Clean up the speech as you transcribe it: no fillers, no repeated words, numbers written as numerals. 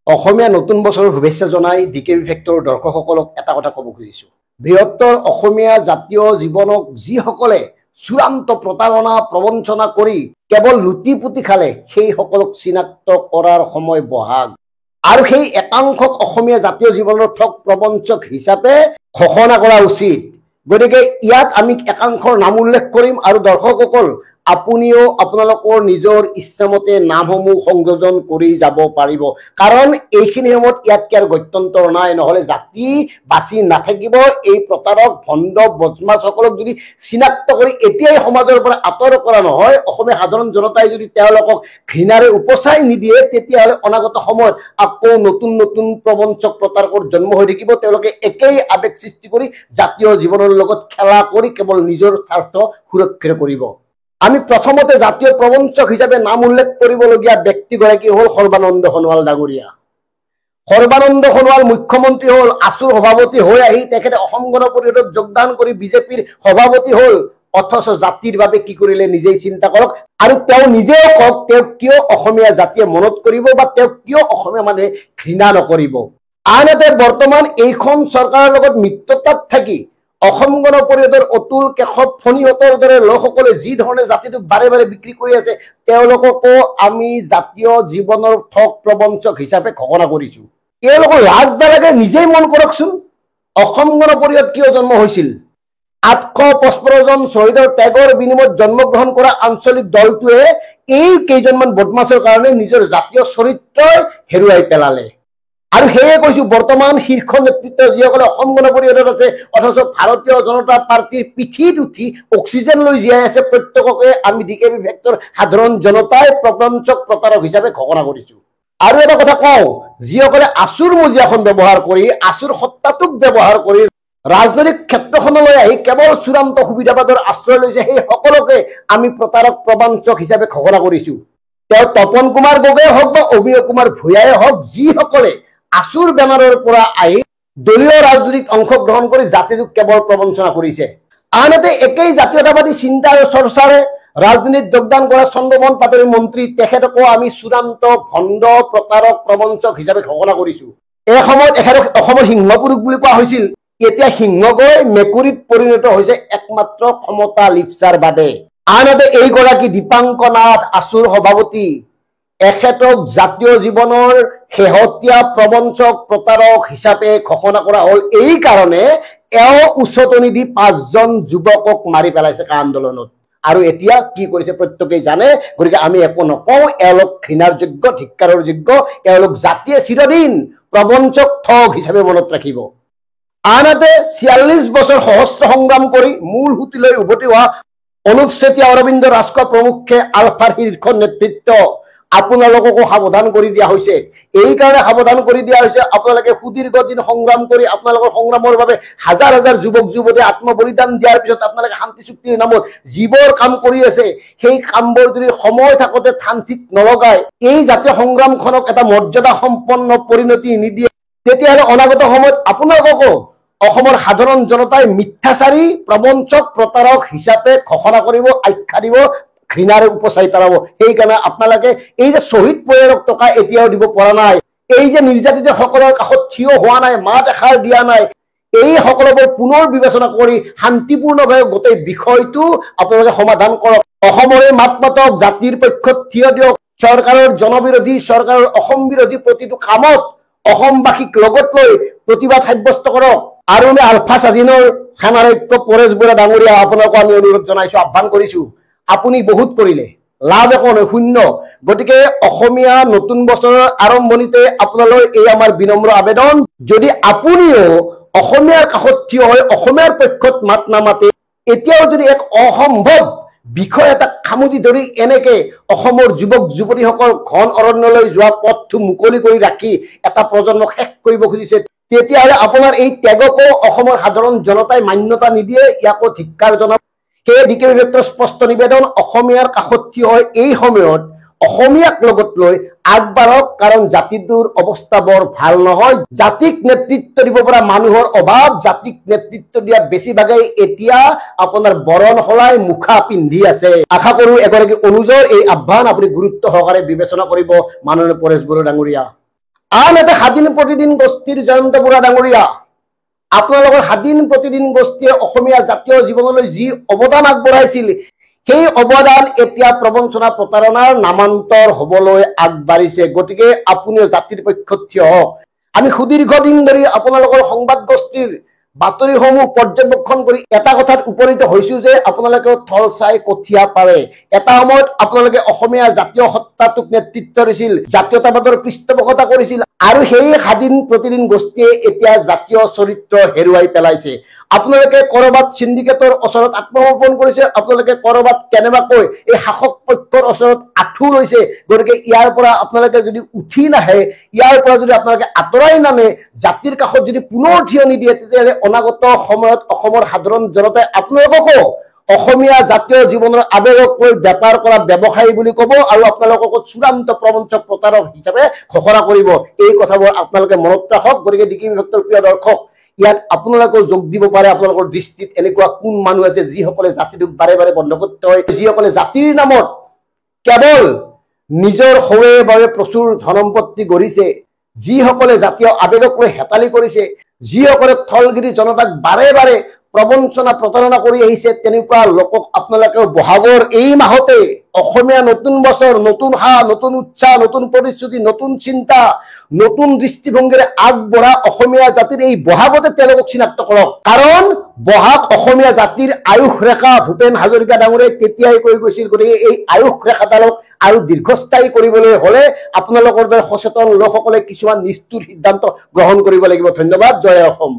অসমীয়া নতুন বছৰৰ শুভেচ্ছা জনাই ডিকেবি ফেক্টৰৰ দৰ্শকসকলক এটা কথা ক'ব খুজিছোঁ। বৃহত্তৰ অসমীয়া জাতীয় জীৱনক যিসকলে চূড়ান্ত প্ৰতাৰণা প্ৰবঞ্চনা কৰি কেৱল লুটি পুতি খালে সেই সকলক চিনাক্ত কৰাৰ সময় বহাগ। আৰু সেই একাংশক অসমীয়া জাতীয় জীৱনৰ ঠগ প্ৰবঞ্চক হিচাপে ঘোষণা কৰা উচিত। গতিকে ইয়াত আমি একাংশৰ নাম উল্লেখ কৰিম আৰু দৰ্শকসকল আপুনিও আপোনালোকৰ নিজৰ ইচ্ছামতে নামসমূহ সংযোজন কৰি যাব পাৰিব, কাৰণ এইখিনি সময়ত ইয়াত আৰু গত্যন্তৰ নাই। নহ'লে জাতি বাচি নাথাকিব। এই প্ৰতাৰক ভণ্ড বদমাছসকলক যদি চিনাক্ত কৰি এতিয়াই সমাজৰ পৰা আঁতৰ কৰা নহয়, অসমীয়া সাধাৰণ জনতাই যদি তেওঁলোকক ঘৃণাৰে উপচাই নিদিয়ে, তেতিয়াহ'লে অনাগত সময়ত আকৌ নতুন নতুন প্ৰবঞ্চক প্ৰতাৰকৰ জন্ম হৈ থাকিব। তেওঁলোকে একেই আৱেগ সৃষ্টি কৰি জাতীয় জীৱনৰ লগত খেলা কৰি কেৱল নিজৰ স্বাৰ্থ সুৰক্ষিত কৰিব। আমি প্ৰথমতে জাতীয় প্ৰবঞ্চক হিচাপে নাম উল্লেখ কৰিবলগীয়া ব্যক্তিগৰাকী হ'ল সৰ্বানন্দ সোণোৱাল ডাঙৰীয়া। সৰ্বানন্দ সোণোৱাল মুখ্যমন্ত্ৰী হ'ল, আছুৰ সভাপতি হৈ আহি তেখেতে অসম গণ পৰিষদত যোগদান কৰি বিজেপিৰ সভাপতি হ'ল। অথচ জাতিৰ বাবে কি কৰিলে নিজেই চিন্তা কৰক, আৰু তেওঁ নিজেও কওক তেওঁক কিয় অসমীয়া জাতিয়ে মনত কৰিব বা তেওঁক কিয় অসমীয়া মানুহে ঘৃণা নকৰিব। আনহাতে বৰ্তমান এইখন চৰকাৰৰ লগত মিত্ৰতাত থাকি অসম গণ পৰিষদৰ অতুল কেশৱ ফণীহঁতৰ দৰে লোকসকলে যি ধৰণে জাতিটোক বাৰে বাৰে বিক্ৰী কৰি আছে, তেওঁলোককো আমি জাতীয় জীৱনৰ ঠগ প্ৰবঞ্চক হিচাপে ঘোষণা কৰিছো। তেওঁলোকৰ লাজ নালাগে? নিজেই মন কৰকচোন, অসম গণ পৰিষদ কিয় জন্ম হৈছিল? 855 জন শ্বহীদৰ ত্যাগৰ বিনিময়ত জন্মগ্ৰহণ কৰা আঞ্চলিক দলটোৱে এই কেইজনমান বদমাছৰ কাৰণে নিজৰ জাতীয় চৰিত্ৰই হেৰুৱাই পেলালে। আৰু সেয়ে কৈছো, বৰ্তমান শীৰ্ষ নেতৃত্ব যিসকলে অসম গণ পৰিষদত আছে অথচ ভাৰতীয় জনতা পাৰ্টীৰ পিঠিত উঠি অক্সিজেন লৈ জীয়াই আছে, প্ৰত্যেককে আমি ডিকেবি ফেক্টৰ সাধাৰণ জনতাই প্ৰবঞ্চক প্ৰতাৰক হিচাপে ঘোষণা কৰিছো। আৰু এটা কথা কওঁ, যিসকলে আছুৰ মজিয়াখন ব্যৱহাৰ কৰি, আছুৰ সত্তাটোক ব্যৱহাৰ কৰি ৰাজনৈতিক ক্ষেত্ৰখনলৈ আহি কেৱল চূড়ান্ত সুবিধাবাদৰ আশ্ৰয় লৈছে, সেই সকলোকে আমি প্ৰতাৰক প্ৰবঞ্চক হিচাপে ঘোষণা কৰিছো। তেওঁ তপন কুমাৰ গগৈয়ে হওক বা অভিনয় কুমাৰ ভূঞাই হওক, যিসকলে আছুৰ বেনাৰৰ পৰা আহি দলীয় ৰাজনীতিত অংশগ্ৰহণ কৰি জাতিটোক কেৱল প্ৰবঞ্চনা কৰিছে। আনহাতে একেই জাতীয়তাবাদী চিন্তা আৰু চৰ্চাৰে ৰাজনীতিত যোগদান কৰা চন্দ্ৰমোহন পাটোৱাৰী মন্ত্ৰী, তেখেতকো আমি চূড়ান্ত ভণ্ড প্ৰতাৰক প্ৰবঞ্চক হিচাপে ঘোষণা কৰিছো। এই সময়ত এখেতক অসমৰ সিংহপুৰুষ বুলি কোৱা হৈছিল, এতিয়া সিংহ গৈ মেকুৰীত পৰিণত হৈছে একমাত্ৰ ক্ষমতা লিপচাৰ বাদে। আনহাতে এইগৰাকী দীপাংক নাথ, আছুৰ সভাপতি, এখেতক জাতীয় জীৱনৰ শেহতীয়া প্ৰবঞ্চক প্ৰতাৰক হিচাপে ঘোষণা কৰা হ'ল এই কাৰণে এওঁ উচতনি দি 5 জন যুৱকক মাৰি পেলাইছে আন্দোলনত। আৰু এতিয়া কি কৰিছে প্ৰত্যেকেই জানে, গতিকে আমি একো নকওঁ। এওঁলোক ঘৃণাৰ যোগ্য, ধিক্কাৰৰ যোগ্য। এওঁলোক জাতিয়ে চিৰদিন প্ৰবঞ্চক ঠগ হিচাপে মনত ৰাখিব। আনহাতে 46 বছৰ সহস্ৰ সংগ্ৰাম কৰি মূল সুঁতিলৈ উভতি হোৱা অনুপ চেতিয়া, অৰবিন্দ ৰাজখোৱা প্ৰমুখ্যে আলফাৰ শীৰ্ষ নেতৃত্ব, আপোনালোককো সাৱধান কৰি দিয়া হৈছে। এই কাৰণে সাৱধান কৰি দিয়া হৈছে, আপোনালোকে সুদীৰ্ঘ দিন সংগ্ৰাম কৰি আপোনালোকৰ সংগ্ৰামৰ বাবে হাজাৰ হাজাৰ যুৱক যুৱতীয়ে আত্মবলিদান দিয়াৰ পিছত আপোনালোকে শান্তি চুক্তিৰ নামত যিবোৰ কাম কৰি আছে, সেই কামবোৰ যদি সময় থাকোঁতে থানথিত নলগাই এই জাতীয় সংগ্ৰামখনক এটা মৰ্যাদা সম্পন্ন পৰিণতি নিদিয়ে, তেতিয়াহ'লে অনাগত সময়ত আপোনালোককো অসমৰ সাধাৰণ জনতাই মিথ্যাচাৰী, প্ৰবঞ্চক, প্ৰতাৰক হিচাপে ঘোষণা কৰিব, আখ্যা দিব, ঘৃণাৰে উপচাই পেলাব। সেইকাৰণে আপোনালোকে এই যে শ্বহীদ পৰিয়ালক টকা এতিয়াও দিব পৰা নাই, এই যে নিৰ্যাতিত সকলৰ কাষত থিয় হোৱা নাই, মাত এষাৰ দিয়া নাই, এই সকলোবোৰ পুনৰ বিবেচনা কৰি শান্তিপূৰ্ণভাৱে গোটেই বিষয়টো আপোনালোকে সমাধান কৰক। অসমৰে মাত মাতক, জাতিৰ পক্ষত থিয় দিয়ক। চৰকাৰৰ জনবিৰোধী, চৰকাৰৰ অসম বিৰোধী প্ৰতিটো কামত অসমবাসীক লগত লৈ প্ৰতিবাদ সাব্যস্ত কৰক। আৰু আলফা স্বাধীনৰ খানাৰক্য পৰেশ বৰা ডাঙৰীয়া, আপোনালোকক আমি অনুৰোধ জনাইছো, আহ্বান কৰিছো, আপুনি বহুত কৰিলে, লাভ একো নহয়, শূন্য। গতিকে অসমীয়া নতুন বছৰৰ আৰম্ভণিতে আপোনালৈ এই আমাৰ বিনম্ৰ আবেদন, যদি আপুনিও অসমীয়াৰ কাষত থিয় হৈ অসমীয়াৰ পক্ষত মাত নামাতে, এতিয়াও যদি এক অসম্ভৱ বিষয় এটা খামুচি ধৰি এনেকে অসমৰ যুৱক যুৱতীসকল ঘন অৰণ্যলৈ যোৱা পথটো মুকলি কৰি ৰাখি এটা প্ৰজন্মক শেষ কৰিব খুজিছে, তেতিয়াহ'লে আপোনাৰ এই ত্যাগকো অসমৰ সাধাৰণ জনতাই মান্যতা নিদিয়ে, ইয়াকো ধিক্কাৰ জনাব। সেয়ে ডিকেবি ফেক্টৰৰ স্পষ্ট নিবেদন, অসমীয়াৰ কাষত থিয় হৈ এই সময়ত অসমীয়াক লগত লৈ আগবাঢ়ক, কাৰণ জাতিটোৰ অৱস্থা বৰ ভাল নহয়। জাতিক নেতৃত্ব দিব পৰা মানুহৰ অভাৱ, জাতিক নেতৃত্ব দিয়া বেছিভাগেই এতিয়া আপোনাৰ বৰণ সলাই মুখা পিন্ধি আছে। আশা কৰো এগৰাকী অনুজৰ এই আহ্বান আপুনি গুৰুত্ব সহকাৰে বিবেচনা কৰিব, মাননীয় পৰেশ বৰা ডাঙৰীয়া। আন এটা স্বাধীন প্ৰতিদিন গোষ্ঠীৰ জয়ন্ত বুঢ়া ডাঙৰীয়া, আপোনালোকৰ স্বাধীন প্ৰতিদিন গোষ্ঠীয়ে অসমীয়া জাতীয় জীৱনলৈ যি অৱদান আগবঢ়াইছিল, সেই অৱদান এতিয়া প্ৰবঞ্চনা প্ৰতাৰণাৰ নামান্তৰ হবলৈ আগবাঢ়িছে। গতিকে আপুনিও জাতিৰ পক্ষত থিয় হওক। আমি সুদীৰ্ঘদিন ধৰি আপোনালোকৰ সংবাদ গোষ্ঠীৰ বাতৰিসমূহ পৰ্যবেক্ষণ কৰি এটা কথাত উপনীত হৈছো যে আপোনালোকে থল চাই কঠীয়া পাৰে। এটা সময়ত আপোনালোকে অসমীয়া জাতীয় সত্তাটোক নেতৃত্ব দিছিল, জাতীয়তাবাদৰ পৃষ্ঠপোষকতা কৰিছিল, আৰু সেই স্বাধীন প্ৰতিদিন গোষ্ঠীয়ে এতিয়া জাতীয় চৰিত্ৰ হেৰুৱাই পেলাইছে। আপোনালোকে কৰবাত সিন্ডিকেটৰ ওচৰত আত্মসমৰ্পণ কৰিছে, আপোনালোকে কৰবাত কেনেবাকৈ এই শাসক পক্ষৰ ওচৰত আঁঠু লৈছে। গতিকে ইয়াৰ পৰা আপোনালোকে যদি উঠি নাহে, ইয়াৰ পৰা যদি আপোনালোকে আঁতৰাই নানে, জাতিৰ কাষত যদি পুনৰ থিয় নিদিয়ে, তেতিয়াহ'লে অনাগত সময়ত অসমৰ সাধাৰণ জনতাই আপোনালোককো অসমীয়া জাতীয় জীৱনৰ আবেগক লৈ বেপাৰ কৰা ব্যৱসায়ী বুলি ক'ব, আৰু আপোনালোকক চূড়ান্ত প্ৰবঞ্চক প্ৰতাৰক হিচাপে ঘোষণা কৰিব। এই কথাবোৰ আপোনালোকে মনত ৰাখক। গতিকে ডিকি বিভক্তৰ প্ৰিয় দৰ্শক, ইয়াত আপোনালোকেও যোগ দিব পাৰে। আপোনালোকৰ দৃষ্টিত এনেকুৱা কোন মানুহ আছে যিসকলে জাতিটোক বাৰে বাৰে বন্ধ কৰতে হয়, যিসকলে জাতিৰ নামত কেৱল নিজৰ সৱে বাবে প্ৰচুৰ ধনসম্পত্তি গঢ়িছে, যিসকলে জাতীয় আবেগক লৈ হেতালি কৰিছে, যিসকলে থলগিৰি জনতাক বাৰে বাৰে প্ৰবঞ্চনা প্ৰতাৰণা কৰি আহিছে, তেনেকুৱা লোকক আপোনালোকে বহাগৰ এই মাহতে অসমীয়া নতুন বছৰ, নতুন সাহ, নতুন উৎসাহ, নতুন প্ৰতিশ্ৰুতি, নতুন চিন্তা, নতুন দৃষ্টিভংগীৰে আগবঢ়া অসমীয়া জাতিৰ এই বহাগতে তেওঁলোকক চিনাক্ত কৰক। কাৰণ বহাগ অসমীয়া জাতিৰ আয়ুস ৰেখা ভূপেন হাজৰিকা ডাঙৰীয়াই তেতিয়াই কৈ গৈছিল। গতিকে এই আয়ুস ৰেখাডালক আৰু দীৰ্ঘস্থায়ী কৰিবলৈ হলে আপোনালোকৰ দৰে সচেতন লোকসকলে কিছুমান নিষ্ঠুৰ সিদ্ধান্ত গ্ৰহণ কৰিব লাগিব। ধন্যবাদ। জয় অসম।